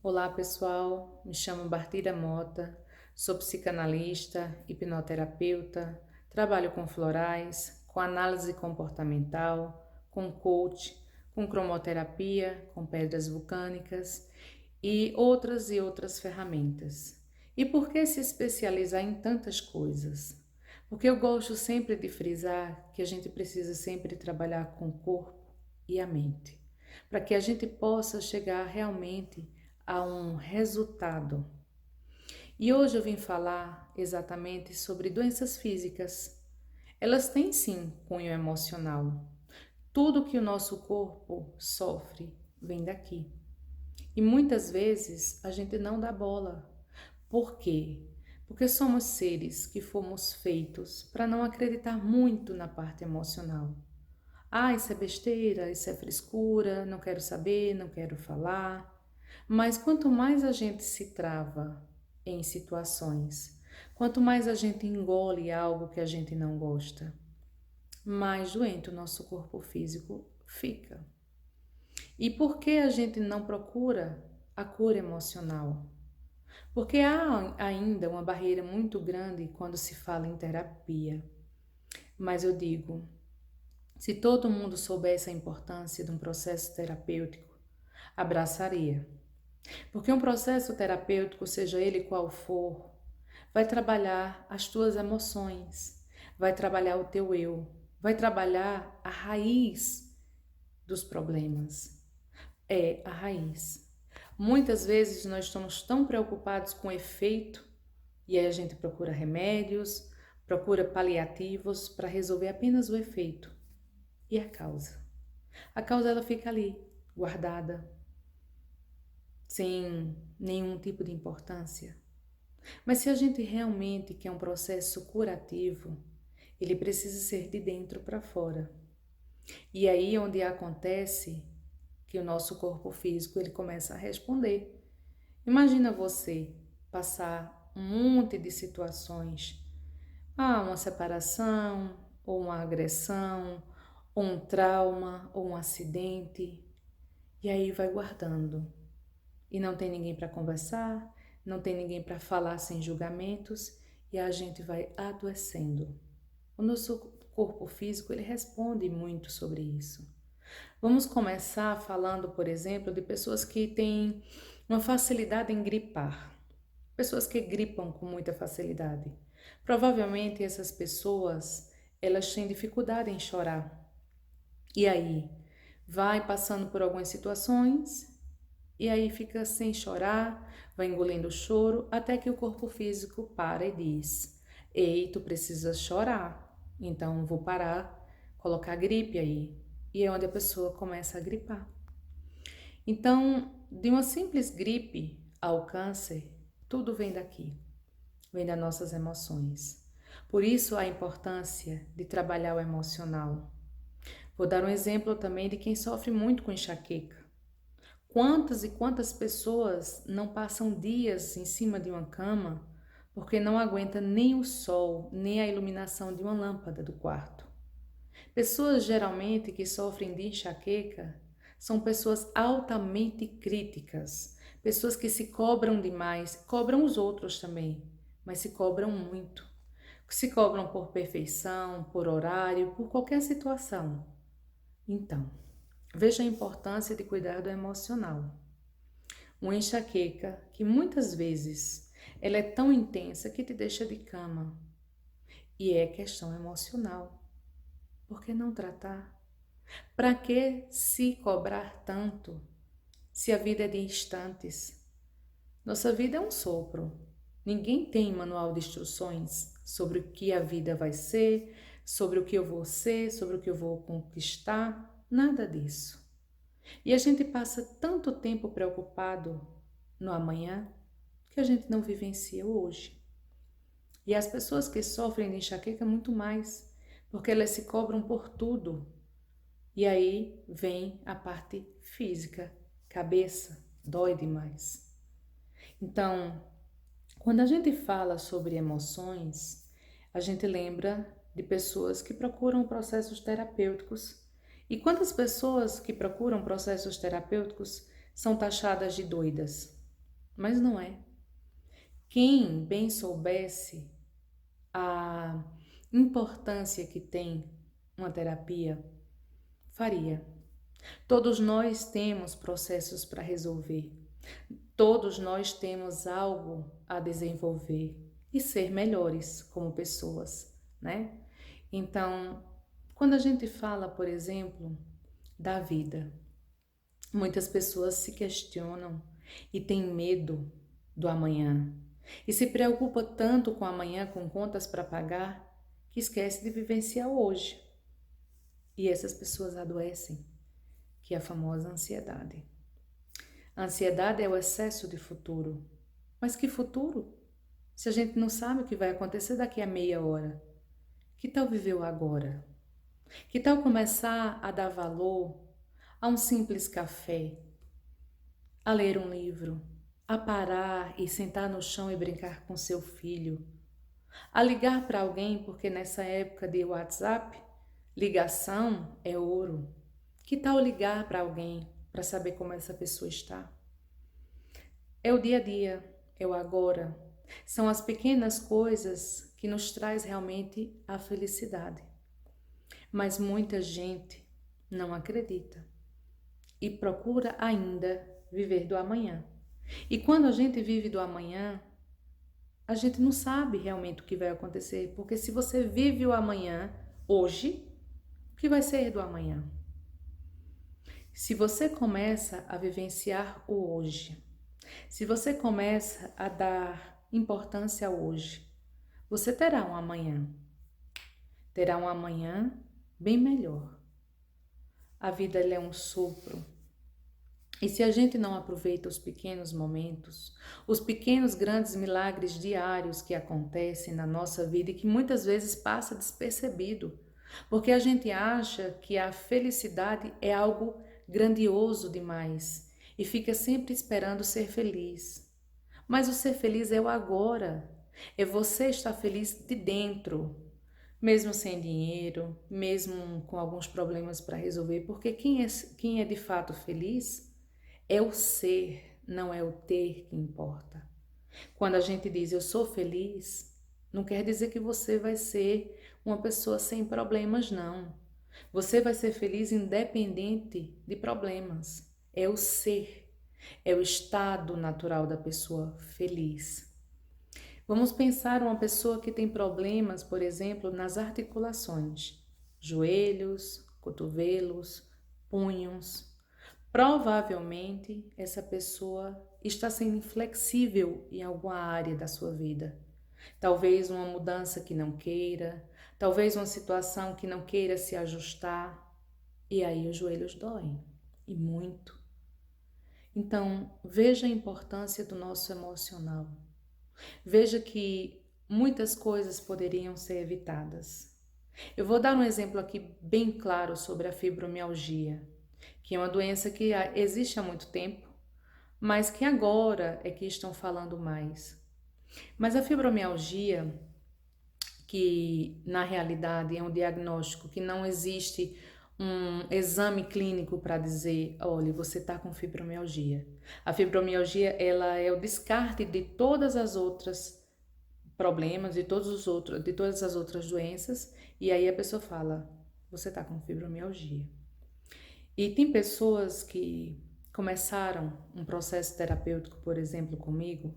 Olá pessoal, me chamo Bartira Mota, sou psicanalista, hipnoterapeuta, trabalho com florais, com análise comportamental, com coach, com cromoterapia, com pedras vulcânicas e outras ferramentas. E por que se especializar em tantas coisas? Porque eu gosto sempre de frisar que a gente precisa sempre trabalhar com o corpo e a mente, para que a gente possa chegar realmente a um resultado. E hoje eu vim falar exatamente sobre doenças físicas. Elas têm sim cunho emocional. Tudo que o nosso corpo sofre vem daqui. E muitas vezes a gente não dá bola. Por quê? Porque somos seres que fomos feitos para não acreditar muito na parte emocional. Ah, isso é besteira, isso é frescura, não quero saber, não quero falar. Mas quanto mais a gente se trava em situações, quanto mais a gente engole algo que a gente não gosta, mais doente o nosso corpo físico fica. E por que a gente não procura a cura emocional? Porque há ainda uma barreira muito grande quando se fala em terapia. Mas eu digo, se todo mundo soubesse a importância de um processo terapêutico, abraçaria. Porque um processo terapêutico, seja ele qual for, vai trabalhar as tuas emoções, vai trabalhar o teu eu, vai trabalhar a raiz dos problemas. É a raiz. Muitas vezes nós estamos tão preocupados com o efeito e aí a gente procura remédios, procura paliativos para resolver apenas o efeito. E a causa? A causa ela fica ali, guardada, sem nenhum tipo de importância. Mas se a gente realmente quer um processo curativo, ele precisa ser de dentro para fora. E aí onde acontece que o nosso corpo físico ele começa a responder. Imagina você passar um monte de situações, uma separação, ou uma agressão, ou um trauma, ou um acidente, e aí vai guardando. E não tem ninguém para conversar, não tem ninguém para falar sem julgamentos e a gente vai adoecendo. O nosso corpo físico ele responde muito sobre isso. Vamos começar falando, por exemplo, de pessoas que têm uma facilidade em gripar. Pessoas que gripam com muita facilidade. Provavelmente essas pessoas, elas têm dificuldade em chorar. E aí, vai passando por algumas situações e aí fica sem chorar, vai engolindo o choro, até que o corpo físico para e diz: Ei, tu precisas chorar, então vou parar, colocar gripe aí. E é onde a pessoa começa a gripar. Então, de uma simples gripe ao câncer, tudo vem daqui, vem das nossas emoções. Por isso a importância de trabalhar o emocional. Vou dar um exemplo também de quem sofre muito com enxaqueca. Quantas e quantas pessoas não passam dias em cima de uma cama porque não aguenta nem o sol, nem a iluminação de uma lâmpada do quarto? Pessoas geralmente que sofrem de enxaqueca são pessoas altamente críticas, pessoas que se cobram demais, cobram os outros também, mas se cobram muito. Se cobram por perfeição, por horário, por qualquer situação. Então, veja a importância de cuidar do emocional. Uma enxaqueca que muitas vezes ela é tão intensa que te deixa de cama. E é questão emocional. Por que não tratar? Para que se cobrar tanto se a vida é de instantes? Nossa vida é um sopro. Ninguém tem manual de instruções sobre o que a vida vai ser, sobre o que eu vou ser, sobre o que eu vou conquistar. Nada disso. E a gente passa tanto tempo preocupado no amanhã que a gente não vivencia o hoje. E as pessoas que sofrem de enxaqueca muito mais, porque elas se cobram por tudo. E aí vem a parte física, cabeça, dói demais. Então, quando a gente fala sobre emoções, a gente lembra de pessoas que procuram processos terapêuticos. E quantas pessoas que procuram processos terapêuticos são taxadas de doidas? mas não é. Quem bem soubesse a importância que tem uma terapia, faria. Todos nós temos processos para resolver. Todos nós temos algo a desenvolver e ser melhores como pessoas, né? Então, quando a gente fala, por exemplo, da vida, muitas pessoas se questionam e têm medo do amanhã e se preocupa tanto com amanhã, com contas para pagar, que esquece de vivenciar hoje. E essas pessoas adoecem, que é a famosa ansiedade. A ansiedade é o excesso de futuro. Mas que futuro? Se a gente não sabe o que vai acontecer daqui a meia hora. Que tal viver o agora? Que tal começar a dar valor a um simples café, a ler um livro, a parar e sentar no chão e brincar com seu filho, a ligar para alguém, porque nessa época de WhatsApp, ligação é ouro. Que tal ligar para alguém para saber como essa pessoa está? É o dia a dia, é o agora. São as pequenas coisas que nos traz realmente a felicidade. Mas muita gente não acredita e procura ainda viver do amanhã. E quando a gente vive do amanhã, a gente não sabe realmente o que vai acontecer, porque se você vive o amanhã hoje, o que vai ser do amanhã? Se você começa a vivenciar o hoje, se você começa a dar importância ao hoje, você terá um amanhã. Terá um amanhã bem melhor. A vida é um sopro. E se a gente não aproveita os pequenos momentos, os pequenos grandes milagres diários que acontecem na nossa vida e que muitas vezes passa despercebido, porque a gente acha que a felicidade é algo grandioso demais e fica sempre esperando ser feliz. Mas o ser feliz é o agora, é você estar feliz de dentro, mesmo sem dinheiro, mesmo com alguns problemas para resolver, porque quem é de fato feliz é o ser, não é o ter que importa. Quando a gente diz eu sou feliz, não quer dizer que você vai ser uma pessoa sem problemas, não. Você vai ser feliz independente de problemas. É o ser, é o estado natural da pessoa feliz. Vamos pensar uma pessoa que tem problemas, por exemplo, nas articulações, joelhos, cotovelos, punhos. Provavelmente essa pessoa está sendo inflexível em alguma área da sua vida. Talvez uma mudança que não queira, talvez uma situação que não queira se ajustar, e aí os joelhos doem, e muito. Então, veja a importância do nosso emocional. Veja que muitas coisas poderiam ser evitadas. Eu vou dar um exemplo aqui bem claro sobre a fibromialgia, que é uma doença que existe há muito tempo, mas que agora é que estão falando mais. Mas a fibromialgia, que na realidade é um diagnóstico que não existe um exame clínico para dizer, olha, você está com fibromialgia. A fibromialgia, ela é o descarte de todas as outras problemas, de todas as outras doenças, e aí a pessoa fala, você está com fibromialgia. E tem pessoas que começaram um processo terapêutico, por exemplo, comigo,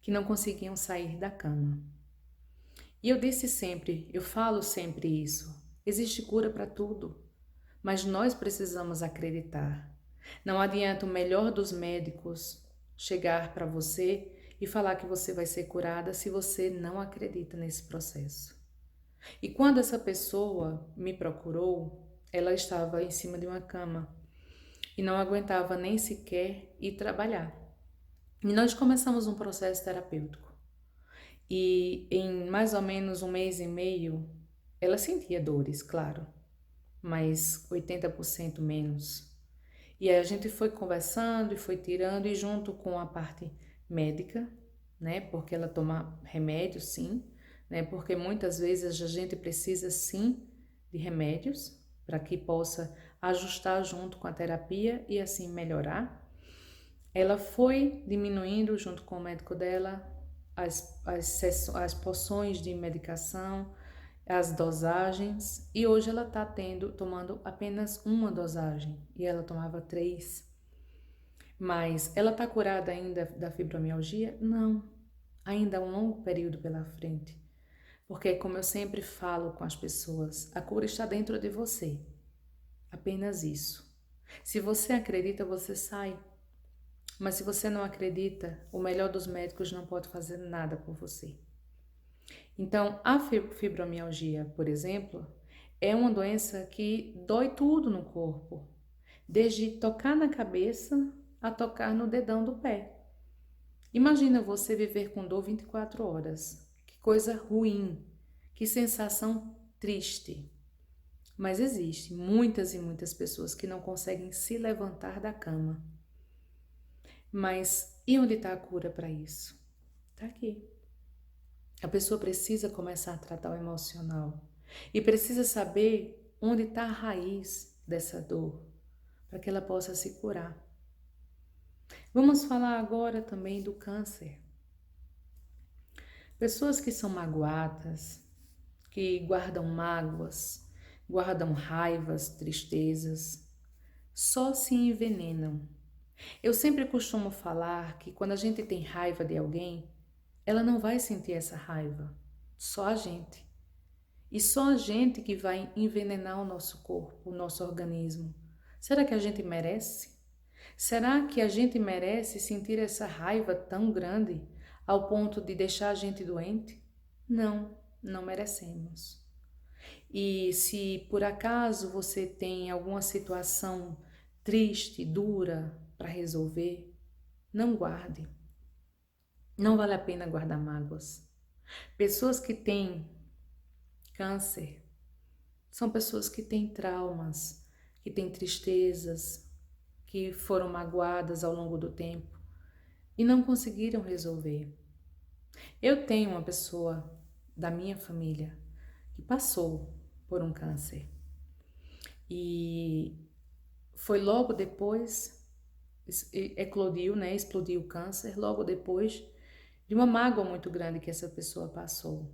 que não conseguiam sair da cama. E eu disse sempre, eu falo sempre isso, existe cura para tudo, mas nós precisamos acreditar. Não adianta o melhor dos médicos chegar para você e falar que você vai ser curada se você não acredita nesse processo. E quando essa pessoa me procurou, ela estava em cima de uma cama e não aguentava nem sequer ir trabalhar. E nós começamos um processo terapêutico. E em mais ou menos um mês e meio, ela sentia dores, claro, mas 80% menos. E aí a gente foi conversando e foi tirando, e junto com a parte médica, né? Porque ela toma remédio, sim, né? Porque muitas vezes a gente precisa, sim, de remédios para que possa ajustar junto com a terapia e assim melhorar. Ela foi diminuindo, junto com o médico dela, as porções de medicação, as dosagens, e hoje ela está tomando apenas uma dosagem, e ela tomava 3. Mas ela está curada ainda da fibromialgia? Não, ainda há um longo período pela frente. Porque, como eu sempre falo com as pessoas, a cura está dentro de você. Apenas isso. Se você acredita, você sai. Mas se você não acredita, o melhor dos médicos não pode fazer nada por você. Então, a fibromialgia, por exemplo, é uma doença que dói tudo no corpo, desde tocar na cabeça a tocar no dedão do pé. Imagina você viver com dor 24 horas. Que coisa ruim, que sensação triste. Mas existe muitas e muitas pessoas que não conseguem se levantar da cama. Mas e onde está a cura para isso? Está aqui. A pessoa precisa começar a tratar o emocional e precisa saber onde está a raiz dessa dor, para que ela possa se curar. Vamos falar agora também do câncer. Pessoas que são magoadas, que guardam mágoas, guardam raivas, tristezas, só se envenenam. Eu sempre costumo falar que quando a gente tem raiva de alguém, ela não vai sentir essa raiva, só a gente. E só a gente que vai envenenar o nosso corpo, o nosso organismo. Será que a gente merece? Será que a gente merece sentir essa raiva tão grande ao ponto de deixar a gente doente? Não, não merecemos. E se por acaso você tem alguma situação triste, dura para resolver, não guarde. Não vale a pena guardar mágoas. Pessoas que têm câncer são pessoas que têm traumas, que têm tristezas, que foram magoadas ao longo do tempo e não conseguiram resolver. Eu tenho uma pessoa da minha família que passou por um câncer e foi logo depois, eclodiu, né? Explodiu o câncer, logo depois de uma mágoa muito grande que essa pessoa passou.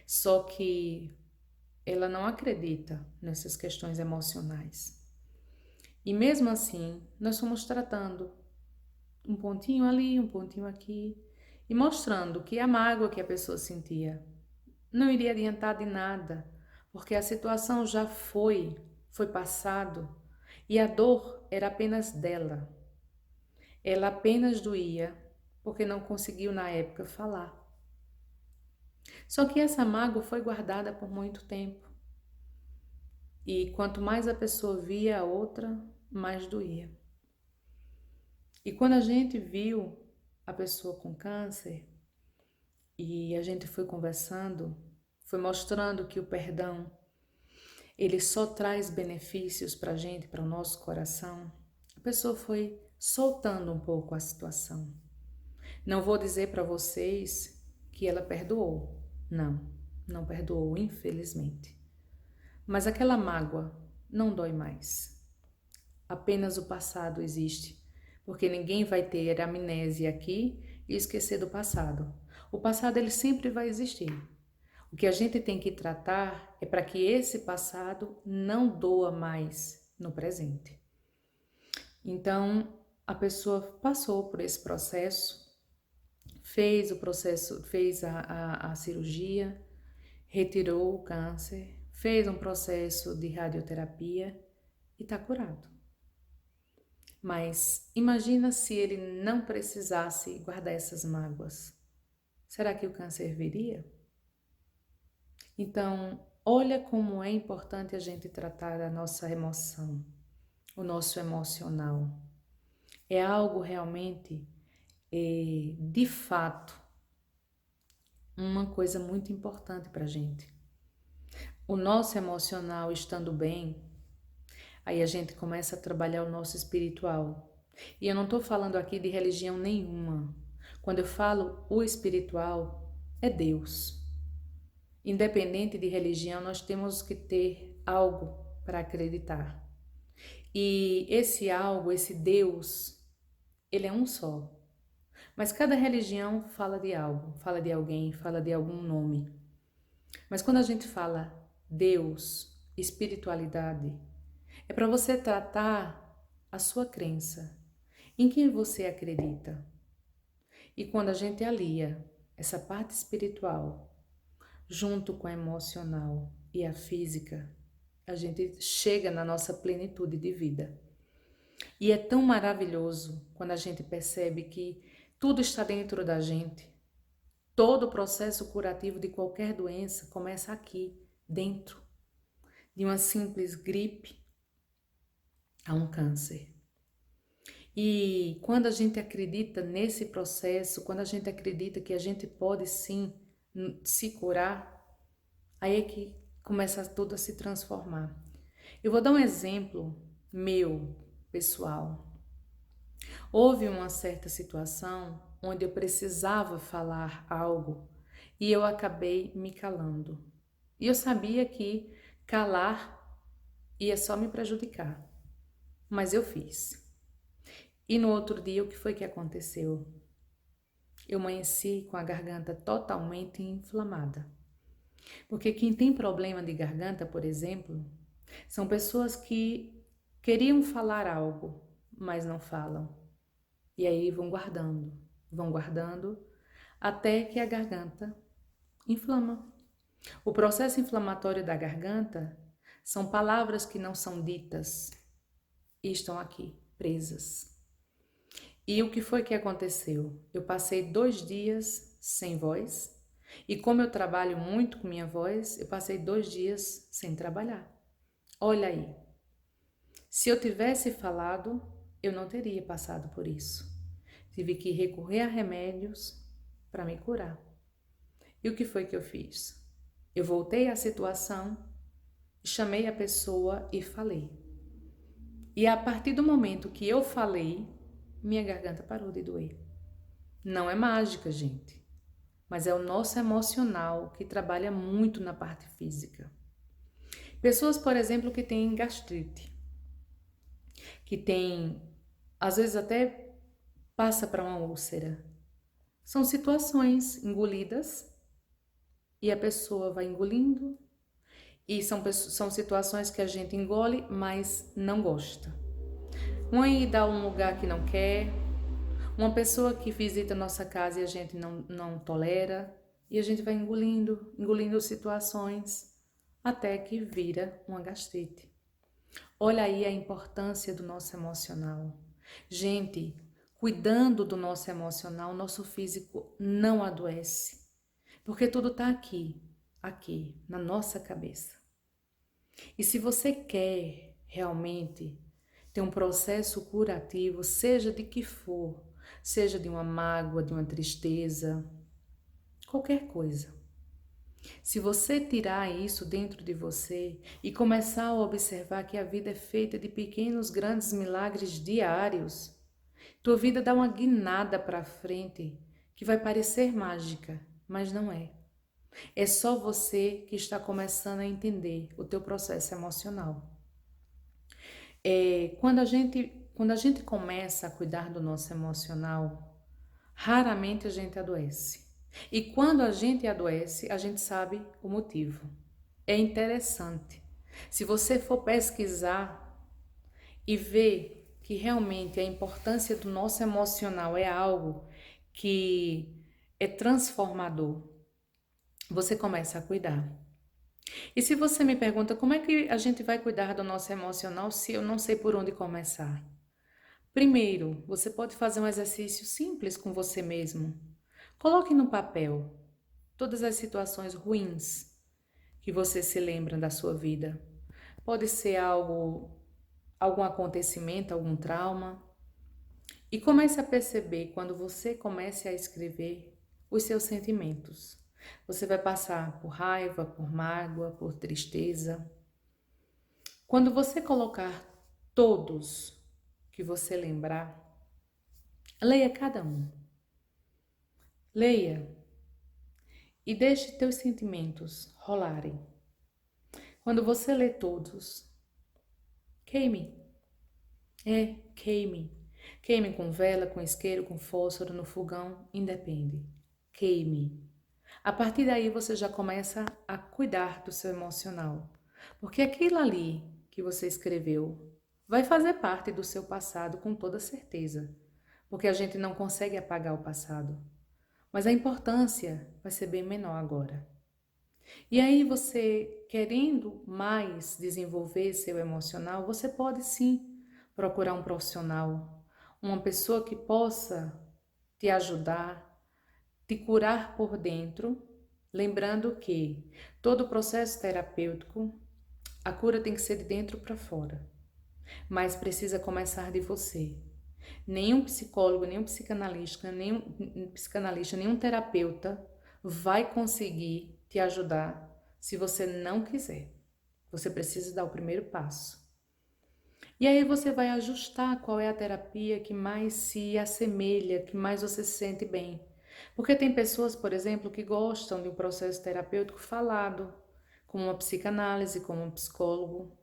Só que ela não acredita nessas questões emocionais. E mesmo assim, nós fomos tratando um pontinho ali, um pontinho aqui, e mostrando que a mágoa que a pessoa sentia não iria adiantar de nada, porque a situação já foi passado, e a dor era apenas dela. Ela apenas doía porque não conseguiu na época falar. Só que essa mágoa foi guardada por muito tempo. E quanto mais a pessoa via a outra, mais doía. E quando a gente viu a pessoa com câncer e a gente foi conversando, foi mostrando que o perdão, ele só traz benefícios para a gente, para o nosso coração, a pessoa foi soltando um pouco a situação. Não vou dizer para vocês que ela perdoou. Não, não perdoou, infelizmente. Mas aquela mágoa não dói mais. Apenas o passado existe, porque ninguém vai ter amnésia aqui e esquecer do passado. O passado ele sempre vai existir. O que a gente tem que tratar é para que esse passado não doa mais no presente. Então, a pessoa passou por esse processo, fez a cirurgia, retirou o câncer, fez um processo de radioterapia e está curado. Mas imagina se ele não precisasse guardar essas mágoas. Será que o câncer viria? Então, olha como é importante a gente tratar a nossa emoção, o nosso emocional. É algo realmente, de fato, uma coisa muito importante para a gente. O nosso emocional estando bem, aí a gente começa a trabalhar o nosso espiritual. E eu não estou falando aqui de religião nenhuma. Quando eu falo o espiritual, é Deus. Independente de religião, nós temos que ter algo para acreditar. E esse algo, esse Deus, ele é um só. Mas cada religião fala de algo, fala de alguém, fala de algum nome. Mas quando a gente fala Deus, espiritualidade, é para você tratar a sua crença, em quem você acredita. E quando a gente alia essa parte espiritual junto com a emocional e a física, a gente chega na nossa plenitude de vida. E é tão maravilhoso quando a gente percebe que tudo está dentro da gente. Todo o processo curativo de qualquer doença começa aqui, dentro, de uma simples gripe a um câncer. E quando a gente acredita nesse processo, quando a gente acredita que a gente pode sim se curar, aí é que começa tudo a se transformar. Eu vou dar um exemplo meu, pessoal. Houve uma certa situação onde eu precisava falar algo e eu acabei me calando. E eu sabia que calar ia só me prejudicar, mas eu fiz. E no outro dia, o que foi que aconteceu? Eu amanheci com a garganta totalmente inflamada. Porque quem tem problema de garganta, por exemplo, são pessoas que queriam falar algo, mas não falam. E aí vão guardando, até que a garganta inflama. O processo inflamatório da garganta são palavras que não são ditas e estão aqui, presas. E o que foi que aconteceu? Eu passei 2 dias sem voz, e como eu trabalho muito com minha voz, eu passei 2 dias sem trabalhar. Olha aí, se eu tivesse falado, eu não teria passado por isso. Tive que recorrer a remédios para me curar. E o que foi que eu fiz? Eu voltei à situação, chamei a pessoa e falei. E a partir do momento que eu falei, minha garganta parou de doer. Não é mágica, gente, mas é o nosso emocional que trabalha muito na parte física. Pessoas, por exemplo, que têm gastrite, que têm, às vezes até passa para uma úlcera. São situações engolidas e a pessoa vai engolindo e são situações que a gente engole, mas não gosta. Uma ida a um lugar que não quer, uma pessoa que visita nossa casa e a gente não tolera, e a gente vai engolindo situações até que vira uma gastrite. Olha aí a importância do nosso emocional. Gente, cuidando do nosso emocional, nosso físico não adoece, porque tudo está aqui, na nossa cabeça. E se você quer realmente ter um processo curativo, seja de que for, seja de uma mágoa, de uma tristeza, qualquer coisa. Se você tirar isso dentro de você e começar a observar que a vida é feita de pequenos, grandes milagres diários, tua vida dá uma guinada para frente que vai parecer mágica, mas não é. É só você que está começando a entender o teu processo emocional. Quando a gente começa a cuidar do nosso emocional, raramente a gente adoece. E quando a gente adoece, a gente sabe o motivo. É interessante. Se você for pesquisar e ver que realmente a importância do nosso emocional é algo que é transformador, você começa a cuidar. E se você me pergunta como é que a gente vai cuidar do nosso emocional se eu não sei por onde começar? Primeiro, você pode fazer um exercício simples com você mesmo. Coloque no papel todas as situações ruins que você se lembra da sua vida. Pode ser algum acontecimento, algum trauma. E comece a perceber quando você comece a escrever os seus sentimentos. Você vai passar por raiva, por mágoa, por tristeza. Quando você colocar todos que você lembrar, leia cada um. Leia e deixe teus sentimentos rolarem. Quando você lê todos, queime. Queime. Queime com vela, com isqueiro, com fósforo, no fogão, independe. Queime. A partir daí você já começa a cuidar do seu emocional. Porque aquilo ali que você escreveu vai fazer parte do seu passado com toda certeza. Porque a gente não consegue apagar o passado. Mas a importância vai ser bem menor agora. E aí você, querendo mais desenvolver seu emocional, você pode sim procurar um profissional, uma pessoa que possa te ajudar, te curar por dentro, lembrando que todo processo terapêutico, a cura tem que ser de dentro para fora, mas precisa começar de você. Nenhum psicólogo, nenhum psicanalista, nenhum terapeuta vai conseguir te ajudar se você não quiser. Você precisa dar o primeiro passo. E aí você vai ajustar qual é a terapia que mais se assemelha, que mais você se sente bem. Porque tem pessoas, por exemplo, que gostam de um processo terapêutico falado, como uma psicanálise, como um psicólogo.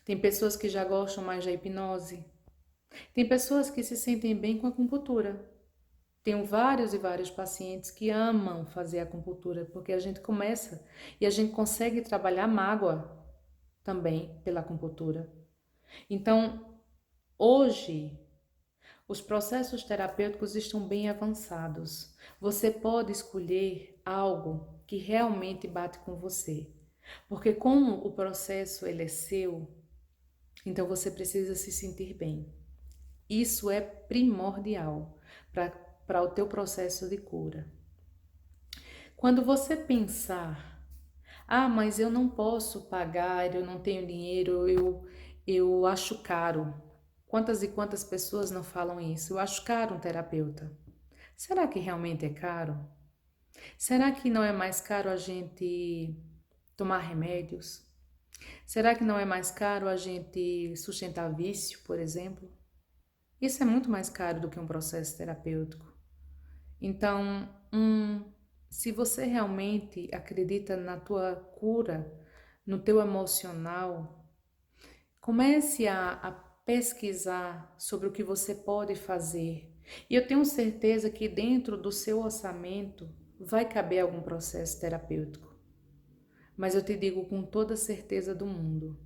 Tem pessoas que já gostam mais da hipnose. Tem pessoas que se sentem bem com a acupuntura. Tenho vários e vários pacientes que amam fazer acupuntura, porque a gente começa e a gente consegue trabalhar mágoa também pela acupuntura. Então, hoje, os processos terapêuticos estão bem avançados. Você pode escolher algo que realmente bate com você. Porque como o processo ele é seu, então você precisa se sentir bem. Isso é primordial para o teu processo de cura. Quando você pensar, mas eu não posso pagar, eu não tenho dinheiro, eu acho caro. Quantas e quantas pessoas não falam isso? Eu acho caro um terapeuta. Será que realmente é caro? Será que não é mais caro a gente tomar remédios? Será que não é mais caro a gente sustentar vício, por exemplo? Isso é muito mais caro do que um processo terapêutico. Então, se você realmente acredita na tua cura, no teu emocional, comece a pesquisar sobre o que você pode fazer. E eu tenho certeza que dentro do seu orçamento vai caber algum processo terapêutico. Mas eu te digo com toda a certeza do mundo,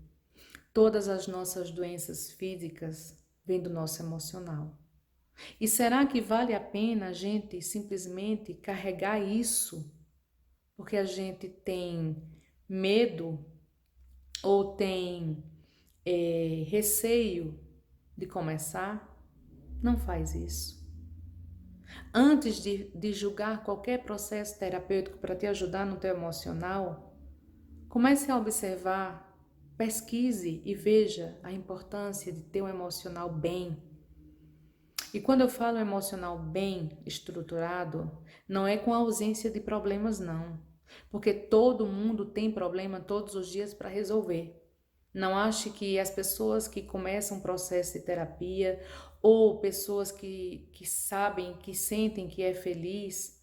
todas as nossas doenças físicas vêm do nosso emocional. E será que vale a pena a gente simplesmente carregar isso porque a gente tem medo ou tem receio de começar? Não faz isso. Antes de julgar qualquer processo terapêutico para te ajudar no teu emocional, comece a observar, pesquise e veja a importância de ter um emocional bem. E quando eu falo emocional bem estruturado, não é com a ausência de problemas, não. Porque todo mundo tem problema todos os dias para resolver. Não ache que as pessoas que começam um processo de terapia ou pessoas que sabem, que sentem que é feliz,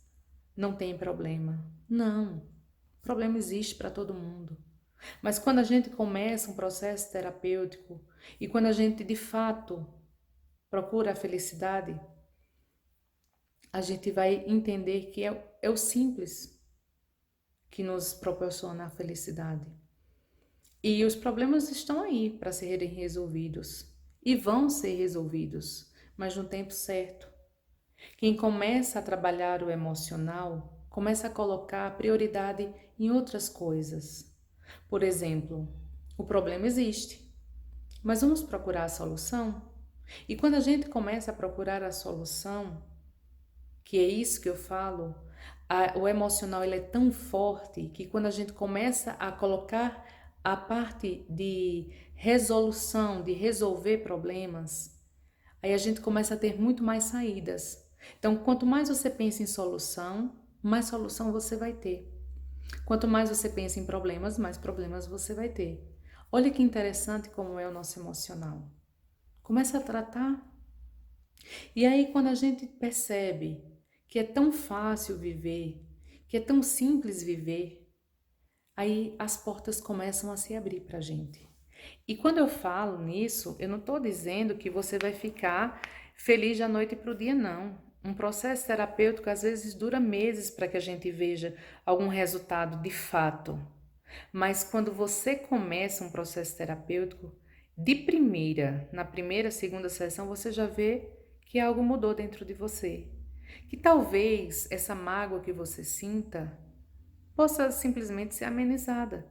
não tem problema. Não. Problema existe para todo mundo. Mas quando a gente começa um processo terapêutico e quando a gente de fato procura a felicidade, a gente vai entender que é o simples que nos proporciona a felicidade. E os problemas estão aí para serem resolvidos e vão ser resolvidos, mas no tempo certo. Quem começa a trabalhar o emocional começa a colocar prioridade em outras coisas. Por exemplo, o problema existe, mas vamos procurar a solução? E quando a gente começa a procurar a solução, que é isso que eu falo, o emocional ele é tão forte que quando a gente começa a colocar a parte de resolução, de resolver problemas, aí a gente começa a ter muito mais saídas. Então, quanto mais você pensa em solução, mais solução você vai ter. Quanto mais você pensa em problemas, mais problemas você vai ter. Olha que interessante como é o nosso emocional. Começa a tratar. E aí, quando a gente percebe que é tão fácil viver, que é tão simples viver, aí as portas começam a se abrir para a gente. E quando eu falo nisso, eu não estou dizendo que você vai ficar feliz da noite para o dia, não. Um processo terapêutico às vezes dura meses para que a gente veja algum resultado de fato. Mas quando você começa um processo terapêutico, de primeira, na primeira, segunda sessão, você já vê que algo mudou dentro de você. Que talvez essa mágoa que você sinta possa simplesmente ser amenizada,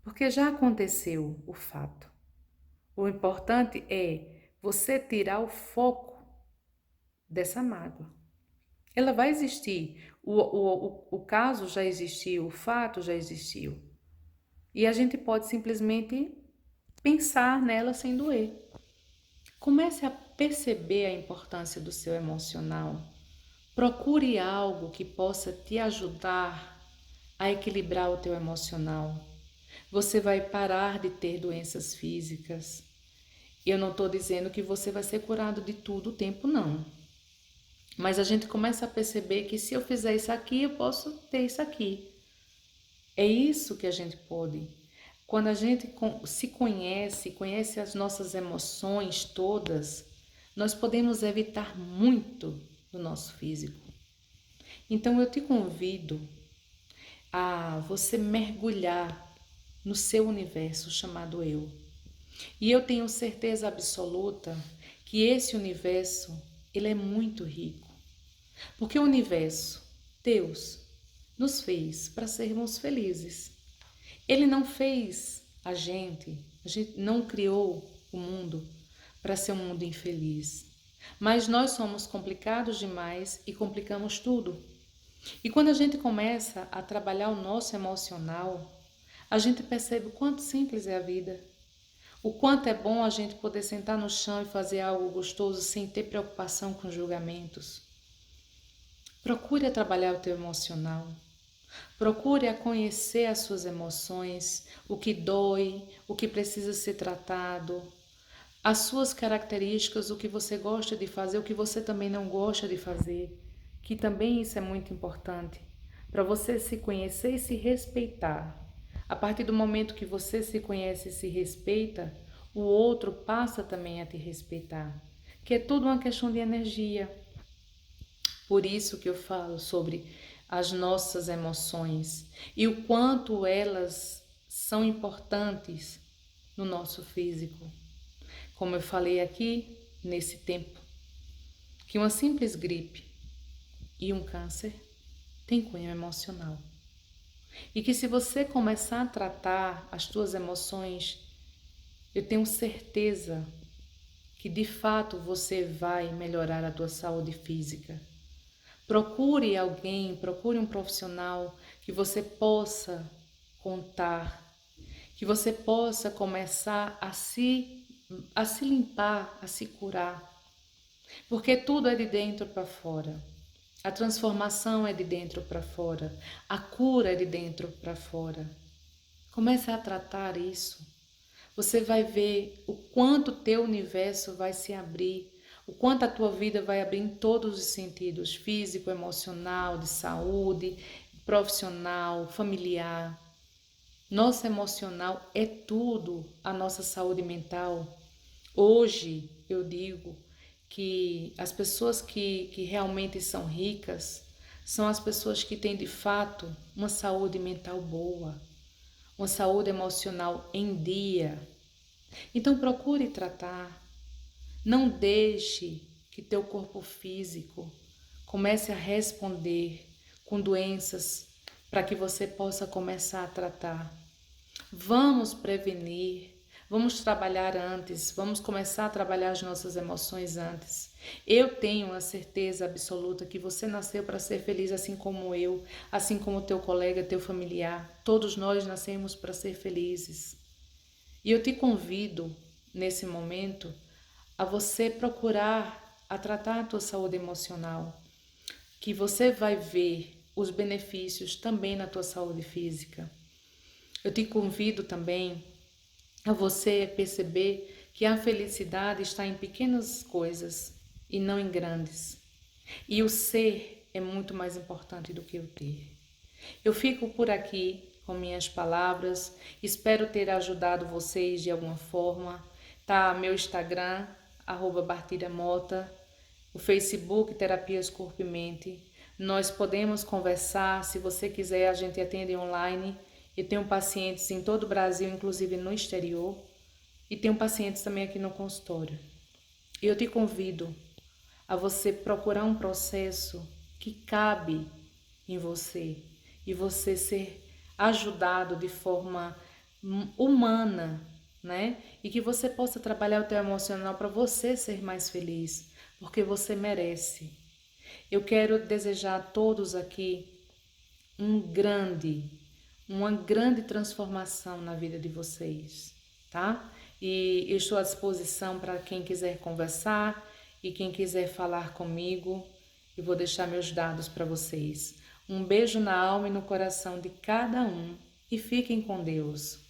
porque já aconteceu o fato. O importante é você tirar o foco dessa mágoa. Ela vai existir, o caso já existiu, o fato já existiu. E a gente pode simplesmente pensar nela sem doer. Comece a perceber a importância do seu emocional. Procure algo que possa te ajudar a equilibrar o teu emocional. Você vai parar de ter doenças físicas. Eu não estou dizendo que você vai ser curado de tudo o tempo, não. Mas a gente começa a perceber que se eu fizer isso aqui, eu posso ter isso aqui. É isso que a gente pode. Quando a gente se conhece, conhece as nossas emoções todas, nós podemos evitar muito do nosso físico. Então eu te convido a você mergulhar no seu universo chamado eu. E eu tenho certeza absoluta que esse universo, ele é muito rico. Porque o universo, Deus, nos fez para sermos felizes. Ele não fez a gente não criou o mundo para ser um mundo infeliz. Mas nós somos complicados demais e complicamos tudo. E quando a gente começa a trabalhar o nosso emocional, a gente percebe o quanto simples é a vida. O quanto é bom a gente poder sentar no chão e fazer algo gostoso sem ter preocupação com julgamentos. Procure trabalhar o teu emocional. Procure a conhecer as suas emoções, o que dói, o que precisa ser tratado, as suas características, o que você gosta de fazer, o que você também não gosta de fazer, que também isso é muito importante, para você se conhecer e se respeitar. A partir do momento que você se conhece e se respeita, o outro passa também a te respeitar, que é tudo uma questão de energia. Por isso que eu falo sobre as nossas emoções e o quanto elas são importantes no nosso físico. Como eu falei aqui nesse tempo, que uma simples gripe e um câncer tem cunho emocional. E que se você começar a tratar as tuas emoções, eu tenho certeza que de fato você vai melhorar a tua saúde física. Procure alguém, procure um profissional que você possa contar, que você possa começar a se limpar, a se curar. Porque tudo é de dentro para fora. A transformação é de dentro para fora. A cura é de dentro para fora. Comece a tratar isso. Você vai ver o quanto o teu universo vai se abrir, o quanto a tua vida vai abrir em todos os sentidos, físico, emocional, de saúde, profissional, familiar. Nosso emocional é tudo, a nossa saúde mental. Hoje eu digo que as pessoas que realmente são ricas são as pessoas que têm de fato uma saúde mental boa, uma saúde emocional em dia. Então procure tratar. Não deixe que teu corpo físico comece a responder com doenças para que você possa começar a tratar. Vamos prevenir, vamos trabalhar antes, vamos começar a trabalhar as nossas emoções antes. Eu tenho a certeza absoluta que você nasceu para ser feliz assim como eu, assim como teu colega, teu familiar. Todos nós nascemos para ser felizes. E eu te convido, nesse momento, a você procurar a tratar a tua saúde emocional, que você vai ver os benefícios também na tua saúde física. Eu te convido também a você perceber que a felicidade está em pequenas coisas e não em grandes. E o ser é muito mais importante do que o ter. Eu fico por aqui com minhas palavras, espero ter ajudado vocês de alguma forma. Tá meu Instagram, @bartiramota. o Facebook Terapias Corpo e Mente. Nós podemos conversar, se você quiser, a gente atende online. Eu tenho pacientes em todo o Brasil, inclusive no exterior, e tenho pacientes também aqui no consultório. Eu te convido a você procurar um processo que cabe em você e você ser ajudado de forma humana, né? E que você possa trabalhar o teu emocional para você ser mais feliz, porque você merece. Eu quero desejar a todos aqui uma grande transformação na vida de vocês, tá? E eu estou à disposição para quem quiser conversar e quem quiser falar comigo. Eu vou deixar meus dados para vocês. Um beijo na alma e no coração de cada um e fiquem com Deus.